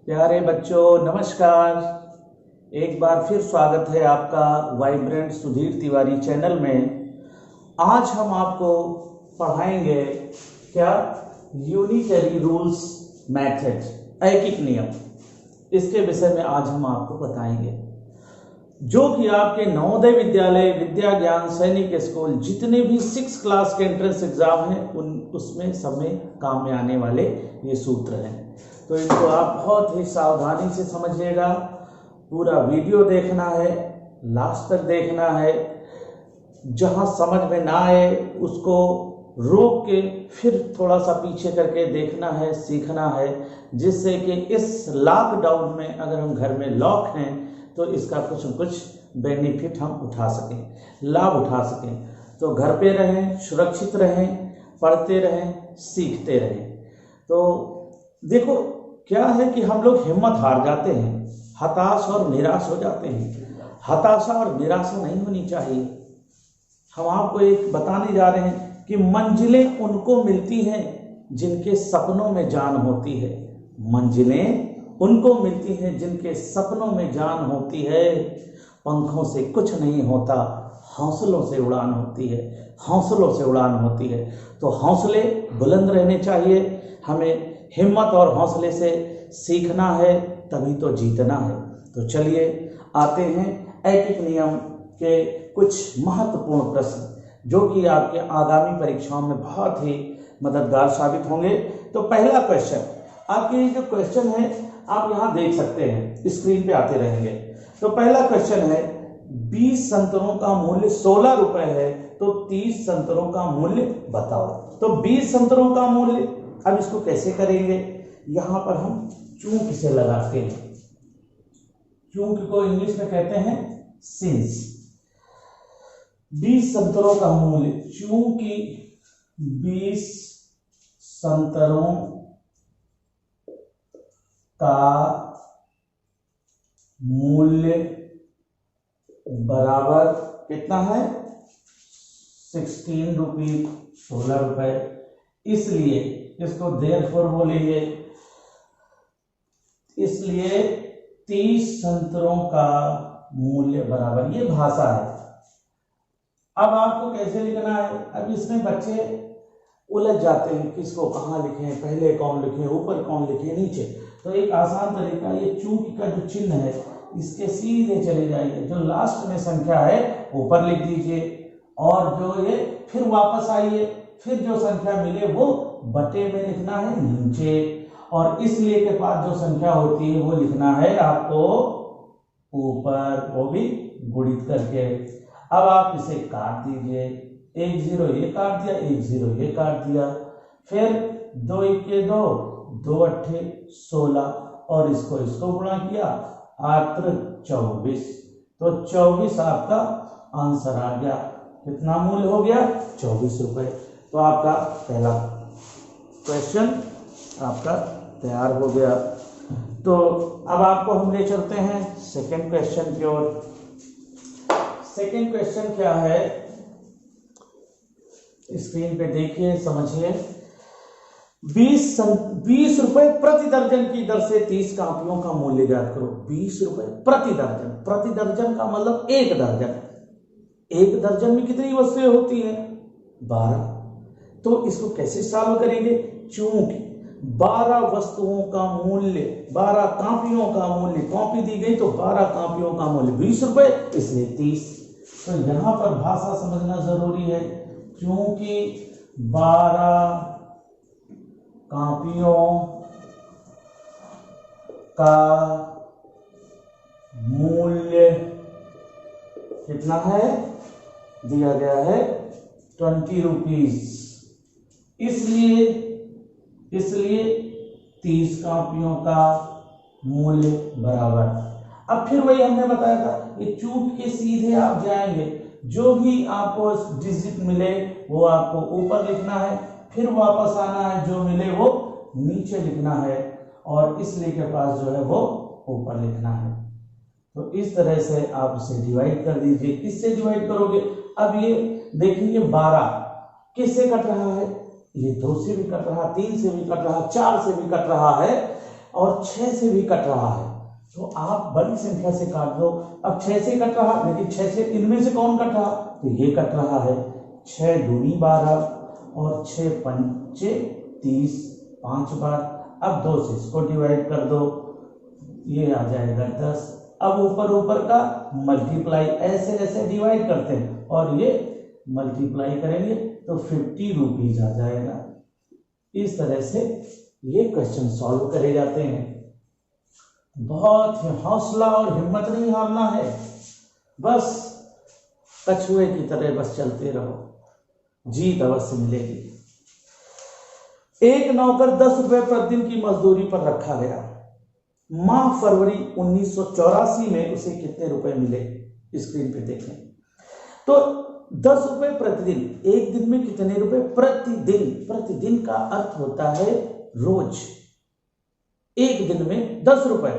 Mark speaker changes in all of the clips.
Speaker 1: प्यारे बच्चों नमस्कार। एक बार फिर स्वागत है आपका वाइब्रेंट सुधीर तिवारी चैनल में। आज हम आपको पढ़ाएंगे क्या यूनिटरी रूल्स मेथड, ऐकिक नियम। इसके विषय में आज हम आपको बताएंगे, जो कि आपके नवोदय विद्यालय, विद्या ज्ञान सैनिक स्कूल, जितने भी 6 क्लास के एंट्रेंस एग्जाम हैं उसमें सब में काम में आने वाले ये सूत्र हैं। तो इनको आप बहुत ही सावधानी से समझिएगा। पूरा वीडियो देखना है, लास्ट तक देखना है। जहां समझ में ना आए उसको रोक के फिर थोड़ा सा पीछे करके देखना है, सीखना है, जिससे कि इस लॉकडाउन में अगर हम घर में लॉक हैं तो इसका कुछ न कुछ बेनिफिट हम उठा सकें, लाभ उठा सकें। तो घर पे रहें, सुरक्षित रहें, पढ़ते रहें, सीखते रहें। तो देखो क्या है कि हम लोग हिम्मत हार जाते हैं, हताश और निराश हो जाते हैं। हताशा और निराशा नहीं होनी चाहिए। हम आपको एक बताने जा रहे हैं कि मंजिलें उनको मिलती हैं जिनके सपनों में जान होती है। मंजिलें उनको मिलती हैं जिनके सपनों में जान होती है। पंखों से कुछ नहीं होता, हौसलों से उड़ान होती है, हौसलों से उड़ान होती है। तो हौसले बुलंद रहने चाहिए। हमें हिम्मत और हौसले से सीखना है, तभी तो जीतना है। तो चलिए आते हैं ऐकिक नियम के कुछ महत्वपूर्ण प्रश्न, जो कि आपके आगामी परीक्षाओं में बहुत ही मददगार साबित होंगे। तो पहला क्वेश्चन, आपके ये जो क्वेश्चन है आप यहाँ देख सकते हैं, स्क्रीन पे आते रहेंगे। तो पहला क्वेश्चन है, 20 संतरों का मूल्य 16 रुपए है, तो 30 संतरों का मूल्य बताओ। तो 20 संतरों का मूल्य, अब इसको कैसे करेंगे? यहां पर हम चूंकि से लगाते हैं। चूंकि को इंग्लिश में कहते हैं सिंस। 20 संतरों का मूल्य, चूंकि 20 संतरों का मूल्य बराबर कितना है? 16 रुपीज, 16 रुपए। इसलिए इसको देयरफॉर बोलेंगे। इसलिए 30 संतरों का मूल्य बराबर, ये भाषा है। अब आपको कैसे लिखना है? अब इसमें बच्चे उलझ जाते हैं, किसको कहाँ लिखें, पहले कौन लिखें, ऊपर कौन लिखें, नीचे। तो एक आसान तरीका, ये चूंकि का जो चिन्ह है इसके सीधे चले जाइए, जो लास्ट में संख्या है ऊपर लिख दीजिए, और जो ये फिर वापस आइए, फिर जो संख्या मिले वो बटे में लिखना है नीचे, और इसलिए के बाद जो संख्या होती है वो लिखना है आपको ऊपर, वो भी गुणित करके। अब आप इसे काट दीजिए, 1 0 ये काट दिया, 1 0 ये काट दिया, फिर 2 1 2, 2 8 16, और इसको गुणा किया, 8 24। तो 24 आपका आंसर आ गया। कितना मूल्य हो गया? 24 रुपए। तो आपका पहला क्वेश्चन आपका तैयार हो गया। तो अब आपको हम ले चलते हैं सेकंड क्वेश्चन की ओर। सेकंड क्वेश्चन क्या है, स्क्रीन पे देखिए, समझिए। 20 रुपए प्रति दर्जन की दर से 30 कापियों का मूल्य ज्ञात करो। 20 रुपए प्रति दर्जन, प्रति दर्जन का मतलब 1 दर्जन। 1 दर्जन में कितनी वस्तुएं होती हैं? 12। तो इसको कैसे सॉल्व करेंगे? चूंकि 12 वस्तुओं का मूल्य, 12 कापियों का मूल्य, कॉपी दी गई तो 12 कापियों का मूल्य 20 रुपए, इसलिए 30। तो यहां पर भाषा समझना जरूरी है। क्योंकि 12 कापियों का मूल्य कितना है? दिया गया है 20 रुपीज, इसलिए 30 कापियों का मूल्य बराबर। अब फिर वही हमने बताया था, ये चूक के सीधे आप जाएंगे, जो भी आपको डिजिट मिले वो आपको ऊपर लिखना है, फिर वापस आना है, जो मिले वो नीचे लिखना है, और इसलिए के पास जो है वो ऊपर लिखना है। तो इस तरह से आप इसे डिवाइड कर दीजिए। इससे डिवाइड करोगे, अब ये देखेंगे 12 किससे कट रहा है? ये 2 से भी कट रहा, 3 से भी कट रहा, 4 से भी कट रहा है, और 6 से भी कट रहा है तो आप बड़ी संख्या से काट दो। अब 6 से कट रहा, लेकिन 6 से इनमें से कौन कट रहा, तो ये कट रहा है। 6 दूनी 12 और 6 पंचे 30, 5 बार। अब 2 से इसको डिवाइड कर दो, ये आ जाएगा 10। अब ऊपर का मल्टीप्लाई ऐसे ऐसे डिवाइड करते हैं और ये मल्टीप्लाई करेंगे तो 50 रुपीज आ जाएगा। इस तरह से ये क्वेश्चन सॉल्व करे जाते हैं। बहुत ही हौसला और हिम्मत नहीं हारना है, बस कछुए की तरह बस चलते रहो, जीत अवश्य मिलेगी। एक नौकर 10 रुपए प्रतिदिन की मजदूरी पर रखा गया। माह फरवरी 1984 में उसे कितने रुपए मिले, स्क्रीन पे देखें। तो 10 रुपए प्रतिदिन, एक दिन में कितने रुपए प्रतिदिन, प्रतिदिन का अर्थ होता है रोज, एक दिन में 10 रुपए।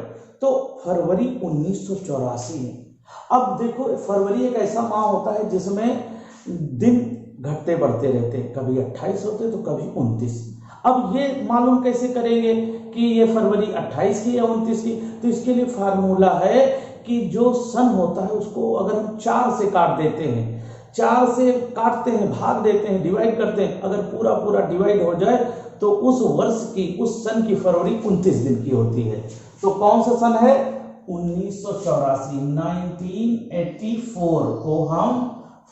Speaker 1: तो फरवरी 1984 में, अब देखो फरवरी एक ऐसा माह होता है जिसमें दिन घटते बढ़ते रहते, कभी 28 होते तो कभी 29। अब ये मालूम कैसे करेंगे कि ये फरवरी 28 की या 29 की, तो इसके लिए फार्मूला है कि जो सन होता है उसको अगर हम 4 से काट देते हैं, 4 से काटते हैं, भाग देते हैं, डिवाइड करते हैं, अगर पूरा पूरा डिवाइड हो जाए तो उस वर्ष की, उस सन की फरवरी 29 दिन की होती है। तो कौन सा सन है, 1984, 1984 को हम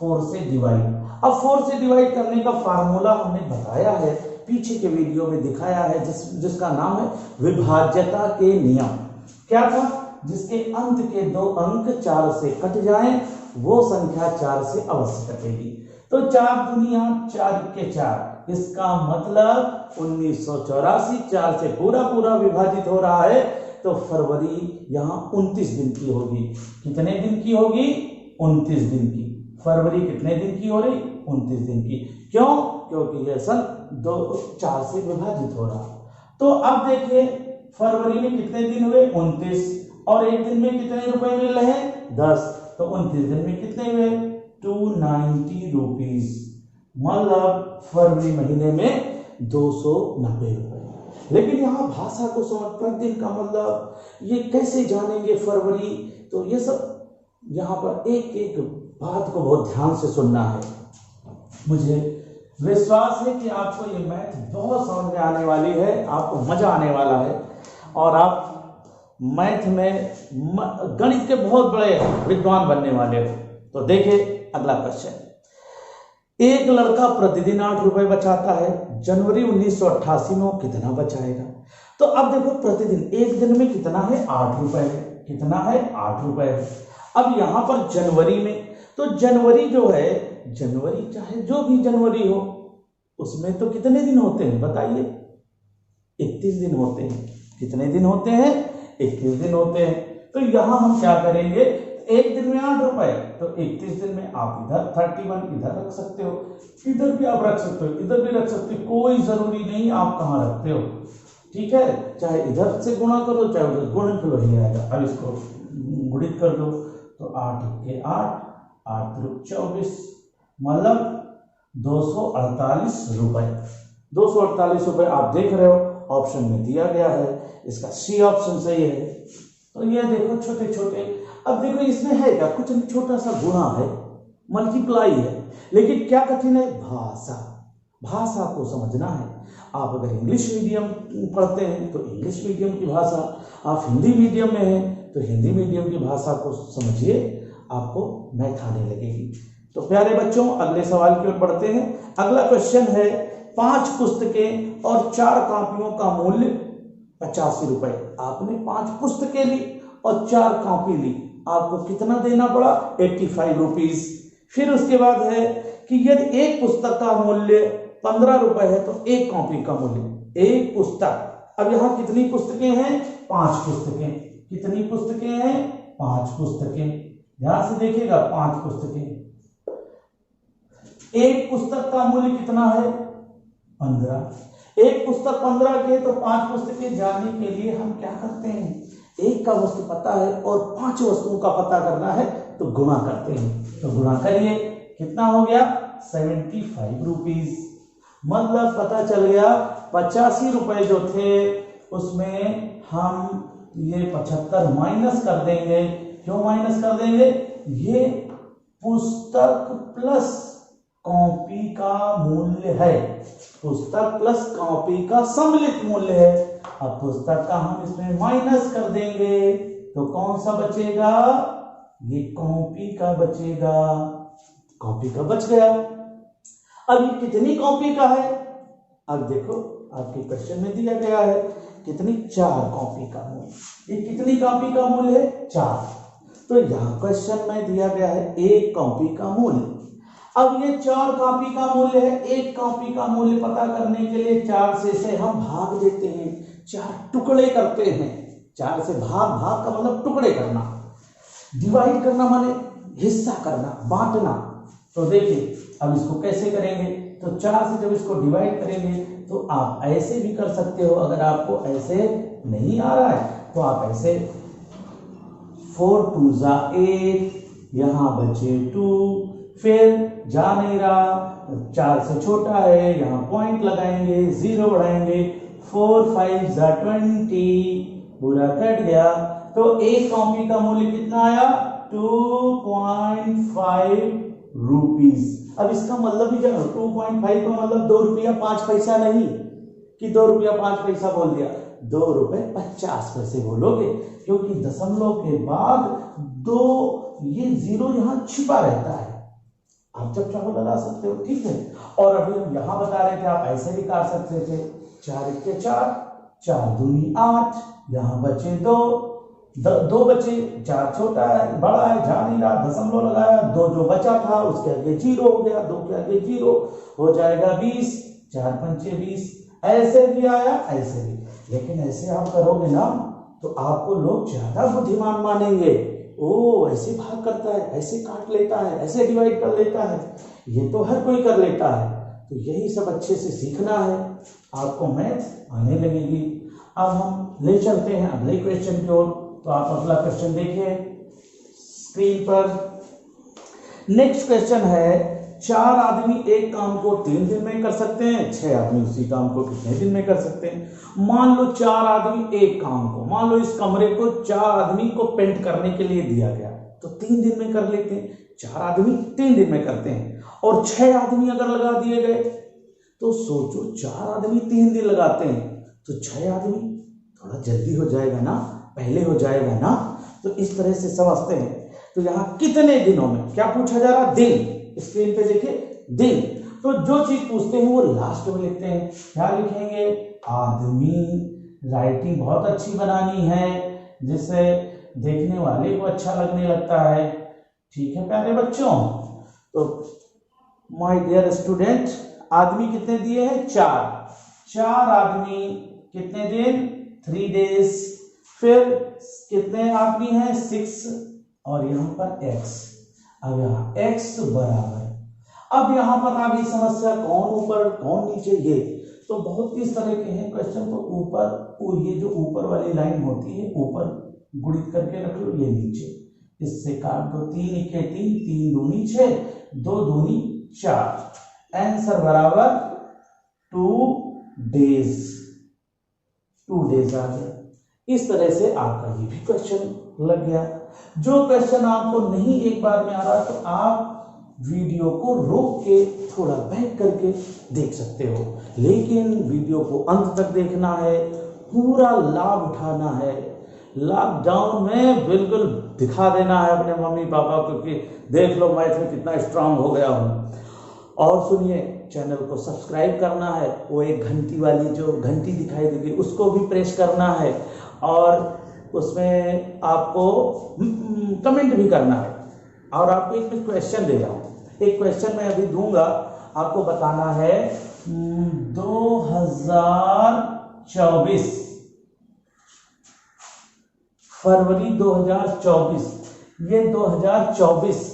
Speaker 1: 4 से डिवाइड। अब 4 से डिवाइड करने का फार्मूला हमने बताया है, पीछे के वीडियो में दिखाया है, जिसका नाम है विभाज्यता के नियम। क्या था, जिसके अंत के 2 अंक 4 से कट जाएं वो संख्या 4 से अवश्य कटेगी। तो 4 दुनिया 4 के 4, इसका मतलब 1984 4 से पूरा पूरा विभाजित हो रहा है, तो फरवरी यहाँ 29 दिन की होगी। कितने दिन की होगी, 29 दिन की। फरवरी कितने दिन की हो रही, 29 दिन की। क्यों, क्योंकि यह सन 4 से विभाजित हो रहा। तो अब देखिए फरवरी में कितने दिन हुए, 29, और एक दिन में कितने रुपए मिल रहे हैं, 10। तो 29 दिन में कितने हुए, 290 रुपीज, मतलब फरवरी महीने में 290 रुपए। लेकिन यहाँ भाषा को समझ, प्रतिदिन का मतलब ये कैसे जानेंगे फरवरी, तो ये सब यहाँ पर एक एक बात को बहुत ध्यान से सुनना है। मुझे विश्वास है कि आपको ये मैथ बहुत समझ में आने वाली है, आपको मजा आने वाला है और आप मैथ में, गणित के बहुत बड़े विद्वान बनने वाले हो। तो देखिए अगला क्वेश्चन, एक लड़का प्रतिदिन 8 रुपए बचाता है, जनवरी 1988 में वो कितना बचाएगा। तो अब देखो प्रतिदिन, एक दिन में कितना है, 8 रुपए है, कितना है, 8 रुपए है। अब यहां पर जनवरी में, तो जनवरी जो है, जनवरी चाहे जो भी जनवरी हो, उसमें तो कितने दिन होते हैं बताइए, 31 दिन होते हैं। कितने दिन होते हैं, 31 दिन होते हैं। तो यहां हम क्या करेंगे, एक दिन में 8 रुपए, तो 31 दिन में आप इधर 31 इधर रख सकते हो, इधर भी आप रख सकते हो, इधर भी रख सकते हो, कोई जरूरी नहीं आप कहाँ रखते हो, ठीक है। चाहे इधर से गुणा करो चाहे उधर, गुणनफल वही आएगा। अब इसको गुणित कर दो, तो 8 के 8, 8 त्रिक 24, मतलब 248 रुपए। 248 रुपए आप देख रहे हो, ऑप्शन में दिया गया है, इसका सी ऑप्शन सही है। तो ये देखो छोटे छोटे, अब देखो इसमें है क्या, कुछ छोटा सा गुणा है, मल्टीप्लाई है, लेकिन क्या कठिन है, भाषा, भाषा को समझना है। आप अगर इंग्लिश मीडियम पढ़ते हैं तो इंग्लिश मीडियम की भाषा, आप हिंदी मीडियम में हैं तो हिंदी मीडियम की भाषा को समझिए, आपको मैथ आने लगेगी। तो प्यारे बच्चों अगले सवाल की ओर बढ़ते हैं। अगला क्वेश्चन है, 5 पुस्तकें और 4 कॉपियों का मूल्य 85 रुपए। आपने 5 पुस्तकें ली और 4 कॉपी ली, आपको कितना देना पड़ा, 85 रुपीज। फिर उसके बाद है कि यदि एक पुस्तक का मूल्य 15 रुपए है तो एक कॉपी का मूल्य, एक पुस्तक। अब यहां कितनी पुस्तकें हैं, 5 पुस्तकें। कितनी पुस्तकें हैं, 5 पुस्तकें। ध्यान से देखिएगा, 5 पुस्तकें। एक पुस्तक का मूल्य कितना है, 15। एक पुस्तक 15 के, तो 5 पुस्तकें जानने के लिए हम क्या करते हैं, एक का वस्तु पता है और 5 वस्तुओं का पता करना है तो गुणा करते हैं। तो गुणा करिए, कितना हो गया, 75 रुपीज। मतलब पता चल गया 85 रुपए जो थे उसमें हम ये 75 माइनस कर देंगे। क्यों माइनस कर देंगे? ये पुस्तक प्लस कॉपी का मूल्य है, पुस्तक प्लस कॉपी का सम्मिलित मूल्य है। अब पुस्तक का हम इसमें माइनस कर देंगे तो कौन सा बचेगा? ये कॉपी का बचेगा, कॉपी का बच गया। अब ये कितनी कॉपी का है? अब देखो आपके क्वेश्चन में दिया गया है कितनी? 4 कॉपी का मूल्य। ये कितनी कॉपी का मूल्य है? 4। तो यहाँ क्वेश्चन में दिया गया है 1 कॉपी का मूल्य। अब ये 4 कॉपी का मूल्य है। 1 कॉपी का मूल्य पता करने के लिए 4 से हम भाग देते हैं, 4 टुकड़े करते हैं। 4 से भाग का मतलब टुकड़े करना, डिवाइड करना माने हिस्सा करना, बांटना। तो देखिए अब इसको कैसे करेंगे? तो 4 से जब इसको डिवाइड करेंगे तो आप ऐसे भी कर सकते हो। अगर आपको ऐसे नहीं आ रहा है तो आप ऐसे 4 2 जा 8, यहाँ बचे 2, फिर जा नहीं रहा, 4 से छोटा है, यहाँ पॉइंट लगाएंगे, 0 बढ़ाएंगे, 4 5 जा 20, पूरा कट गया। तो 1 कॉपी का मूल्य कितना आया? 2.5 रुपीज। अब इसका मतलब ही जानो, 2.5 का मतलब 2 रुपया 5 पैसा नहीं कि 2 रुपया 5 पैसा बोल दिया, 2 रुपए 50 पैसे बोलोगे, क्योंकि दशमलव के बाद 2 ये 0 यहाँ छिपा रहता है। आप जब चाहो लगा सकते हो, ठीक है। और अभी हम यहाँ बता रहे थे आप ऐसे भी काट सकते थे, 4 1 के 4, 4 दूनी 8, यहाँ बचे 2 बचे, 4 छोटा है, बड़ा है, जा नहीं रहा, दशमलव लगाया, 2 जो बचा था उसके आगे 0 हो गया, 2 के आगे 0 हो जाएगा 20, 4 पंचे 20। ऐसे भी आया, ऐसे भी। लेकिन ऐसे आप करोगे ना तो आपको लोग ज्यादा बुद्धिमान मानेंगे। ओ ऐसे भाग करता है, ऐसे काट लेता है, ऐसे डिवाइड कर लेता है, ये तो हर कोई कर लेता है। तो यही सब अच्छे से सीखना है, आपको मैथ आने लगेगी। अब हम ले चलते हैं अगले क्वेश्चन की ओर। तो आप अगला क्वेश्चन देखिए स्क्रीन पर। नेक्स्ट क्वेश्चन है, 4 आदमी एक काम को 3 दिन में कर सकते हैं, 6 आदमी उसी काम को कितने दिन में कर सकते हैं? मान लो 4 आदमी एक काम को, मान लो इस कमरे को 4 आदमी को पेंट करने के लिए दिया गया तो 3 दिन में कर लेते हैं। 4 आदमी 3 दिन में करते हैं और 6 आदमी अगर लगा दिए गए तो सोचो 4 आदमी 3 दिन लगाते हैं तो 6 आदमी थोड़ा जल्दी हो जाएगा ना, पहले हो जाएगा ना। तो इस तरह से समझते हैं। तो यहाँ कितने दिनों में, क्या पूछा जा रहा? दिन। स्क्रीन पे देखिए दिन। तो जो चीज पूछते हैं वो लास्ट में लिखते हैं। क्या लिखेंगे? आदमी। राइटिंग बहुत अच्छी बनानी है जिससे देखने वाले को अच्छा लगने लगता है। ठीक है प्यारे बच्चों। तो माय डियर स्टूडेंट, आदमी कितने दिए हैं? 4 आदमी कितने दिन? 3 डेज। फिर कितने आदमी हैं? 6 और यहाँ पर x। अब यहाँ x बराबर, अब यहाँ पर आ गई समस्या, कौन ऊपर कौन नीचे, ये तो बहुत इस तरह के हैं क्वेश्चन। तो ऊपर ये जो ऊपर वाली लाइन होती है ऊपर गुणित करके रख लो, ये नीचे, इससे काट दो। 3 1 3, 3 दूनी 6, 2 दूनी 4। आंसर बराबर 2 डेज। 2 डेज आ गया। इस तरह से आपका ये भी क्वेश्चन लग गया। जो क्वेश्चन आपको नहीं एक बार में आ रहा तो आप वीडियो को रोक के थोड़ा बैक करके देख सकते हो, लेकिन वीडियो को अंत तक देखना है, पूरा लाभ उठाना है। लॉकडाउन में बिल्कुल दिखा देना है अपने मम्मी पापा को कि देख लो मैथ में कितना स्ट्रांग हो गया हूँ। और सुनिए, चैनल को सब्सक्राइब करना है, वो एक घंटी वाली जो घंटी दिखाई देगी उसको भी प्रेस करना है, और उसमें आपको कमेंट भी करना है। और आपको एक क्वेश्चन दे रहा हूँ, एक क्वेश्चन मैं अभी दूंगा, आपको बताना है 2024 फरवरी 2024, ये 2024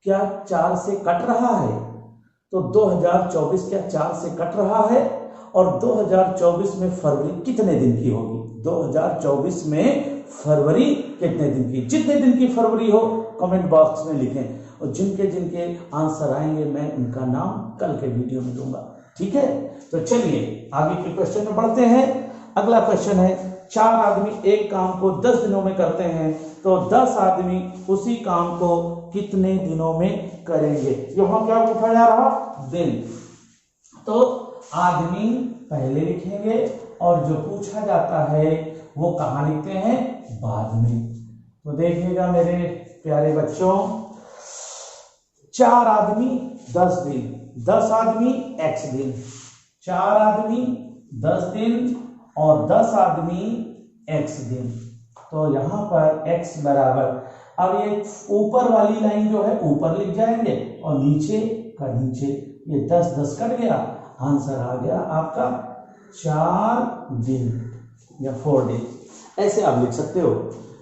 Speaker 1: क्या 4 से कट रहा है? तो 2024 क्या 4 से कट रहा है? और 2024 में फरवरी कितने दिन की होगी? 2024 में फरवरी कितने दिन की? जितने दिन की फरवरी हो कमेंट बॉक्स में लिखें, और जिनके जिनके आंसर आएंगे मैं उनका नाम कल के वीडियो में दूंगा। ठीक है, तो चलिए आगे के क्वेश्चन में बढ़ते हैं। अगला क्वेश्चन है 4 आदमी एक काम को 10 दिनों में करते हैं तो 10 आदमी उसी काम को कितने दिनों में करेंगे। यहां क्या पूछा जा रहा, दिन। तो आदमी पहले लिखेंगे और जो पूछा जाता है वो कहां लिखते हैं, बाद में। तो देखिएगा मेरे प्यारे बच्चों, 4 आदमी 10 दिन, 10 आदमी x दिन, 4 आदमी 10 दिन और 10 आदमी x दिन। तो यहां पर x बराबर, अब ये ऊपर वाली लाइन जो है ऊपर लिख जाएंगे और नीचे का नीचे, ये 10 10 कट गया, आंसर आ गया आपका 4 दिन या 4 डेज। ऐसे आप लिख सकते हो।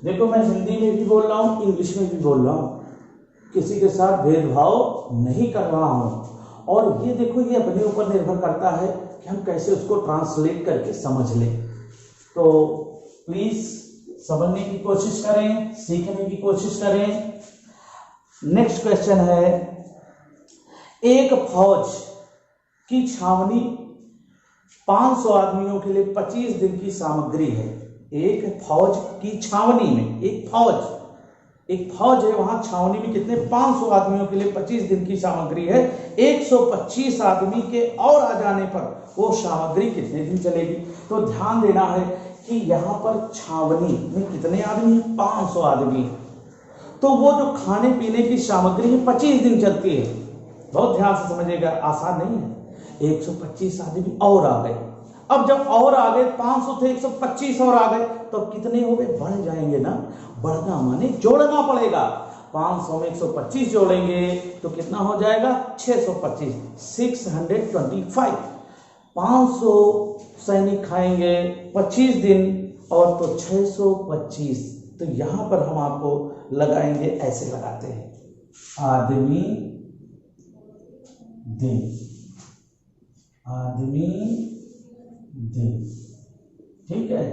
Speaker 1: देखो मैं हिंदी में भी बोल रहा हूं, इंग्लिश में भी बोल रहा हूं, किसी के साथ भेदभाव नहीं कर रहा हूं। और ये देखो, ये अपने ऊपर निर्भर करता है कि हम कैसे उसको ट्रांसलेट करके समझ लें। तो प्लीज समझने की कोशिश करें, सीखने की कोशिश करें। नेक्स्ट क्वेश्चन है, एक फौज की छावनी 500 आदमियों के लिए 25 दिन की सामग्री है। एक फौज की छावनी में, एक फौज है, वहां छावनी में कितने, 500 आदमियों के लिए 25 दिन की सामग्री है। 125 आदमी के और आ जाने पर वो सामग्री कितने दिन चलेगी। तो ध्यान देना है कि यहाँ पर छावनी में कितने आदमी, 500 आदमी। तो वो जो खाने पीने की सामग्री है 25 दिन चलती है। बहुत ध्यान से समझिएगा, आसान नहीं है। 125 आदमी और आ गए। अब जब और आ गए, 500 थे 125 और आ गए, तो कितने हो गए, बढ़ जाएंगे ना। बढ़ना माने जोड़ना पड़ेगा। 500 में 125 जोड़ेंगे तो कितना हो जाएगा, 625, 625। 500 सैनिक खाएंगे 25 दिन और तो 625। तो यहां पर हम आपको लगाएंगे, ऐसे लगाते हैं, आदमी दिन, आदमी दिन। ठीक है,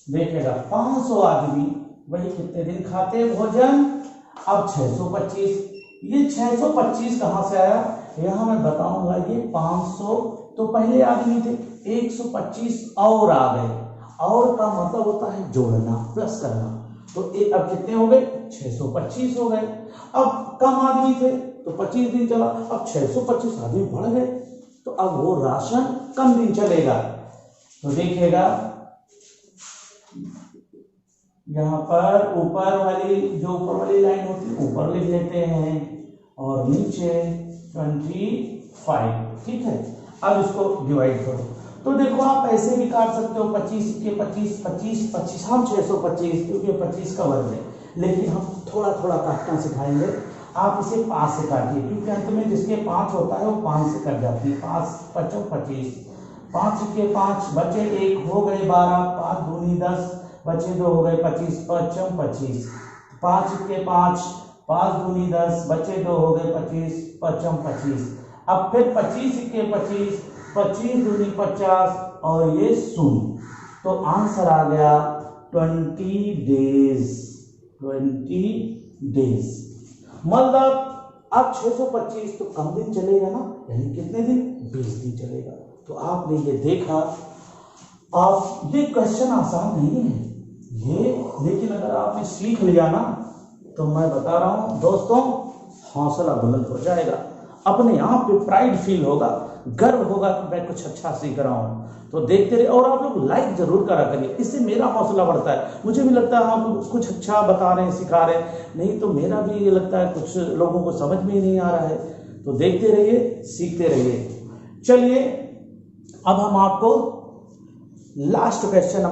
Speaker 1: देखिएगा 500 आदमी वही कितने दिन खाते हैं भोजन। अब 625, ये 625 कहां से आया, यहां मैं बताऊंगा। ये 500 तो पहले आदमी थे, 125 और आ गए। और का मतलब होता है जोड़ना, प्लस करना। तो अब कितने हो गए, 625 हो गए। अब कम आदमी थे तो 25 दिन चला, अब 625 आदमी बढ़ गए, तो अब वो राशन कम दिन चलेगा। तो देखिएगा यहां पर ऊपर वाली, जो ऊपर वाली लाइन होती है ऊपर लिख लेते हैं और नीचे 25। ठीक है, अब इसको डिवाइड करो। तो देखो आप ऐसे भी काट सकते हो, 25 के 25, 25 25, हम 625 क्योंकि 25 का वर्ग है। लेकिन हम थोड़ा थोड़ा काटना सिखाएंगे। आप इसे 5 से काटिए, क्योंकि अंत में जिसके 5 होता है वो 5 से कट जाती है। 5 5 25, 5 के 5 बचे 1 हो गए 12, 5 दूनी 10, बचे 2 हो गए 25, 5 25, 5 के 5, 5 दूनी 10, बचे 2 हो गए 25, 5 25। अब फिर 25 के 25, 25 दूनी 50 और ये 0। तो आंसर आ गया 20 डेज, 20 डेज। मतलब अब 625 तो कम दिन चलेगा ना, यानी कितने दिन, 20 दिन चलेगा। तो आपने ये देखा, आप ये क्वेश्चन आसान नहीं है ये, लेकिन अगर आपने सीख लिया ना तो मैं बता रहा हूं दोस्तों, हौसला बुलंद हो जाएगा, अपने आप पे प्राइड फील होगा, गर्व होगा कि मैं कुछ अच्छा सीख रहा हूं। तो देखते रहिए और आप लोग लाइक जरूर करा करिए, इससे मेरा हौसला बढ़ता है। मुझे भी लगता है हम कुछ अच्छा बता रहे हैं, सिखा रहे हैं, नहीं तो मेरा भी ये लगता है कुछ लोगों को समझ में ही नहीं आ रहा है। तो देखते रहिए, सीखते रहिए। चलिए अब हम आपको लास्ट क्वेश्चन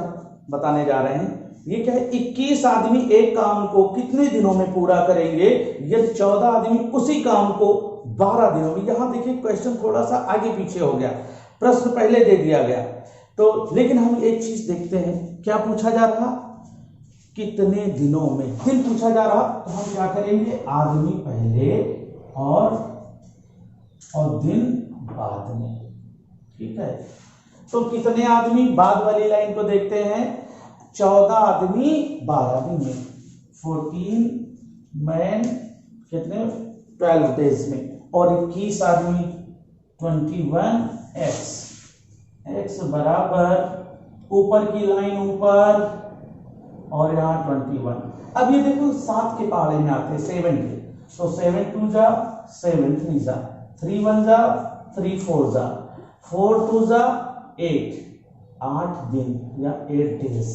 Speaker 1: बताने जा रहे हैं। ये क्या है, 21 आदमी एक काम को कितने दिनों में पूरा करेंगे यदि 14 आदमी उसी काम को 12 दिनों में। यहां देखिए क्वेश्चन थोड़ा सा आगे पीछे हो गया, प्रश्न पहले दे दिया गया तो, लेकिन हम एक चीज देखते हैं, क्या पूछा जा रहा, कितने दिनों में, दिन पूछा जा रहा। तो हम क्या करेंगे, आदमी पहले और दिन बाद में। ठीक है, तो कितने आदमी, बाद वाली लाइन को देखते हैं, 14 आदमी 12 दिन में, 14 मैन कितने, 12 डेज में, और 21 आदमी 21 एक्स बराबर ऊपर की लाइन ऊपर और यहाँ 21। अब ये देखो 7 के पहाड़े में आते हैं 7 के, तो 7 2 जा 7 3 जा 3 1 जा 3 4 जा 4 2 जा 8 दिन या 8 डेज।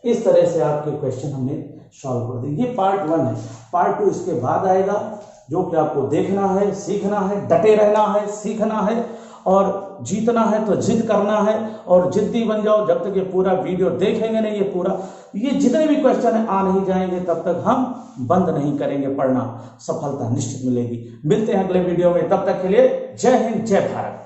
Speaker 1: इस तरह से आपके क्वेश्चन हमने सॉल्व कर दिए। ये पार्ट 1 है। पार्ट 2 इसके बाद आएगा, जो कि आपको देखना है, सीखना है, डटे रहना है, सीखना है और जीतना है तो जिद करना है और जिद्दी बन जाओ। जब तक ये पूरा वीडियो देखेंगे नहीं, ये जितने भी क्वेश्चन है आ नहीं जाएंगे, तब तक हम बंद नहीं करेंगे पढ़ना। सफलता निश्चित मिलेगी। मिलते हैं अगले वीडियो में, तब तक के लिए जय हिंद, जय भारत।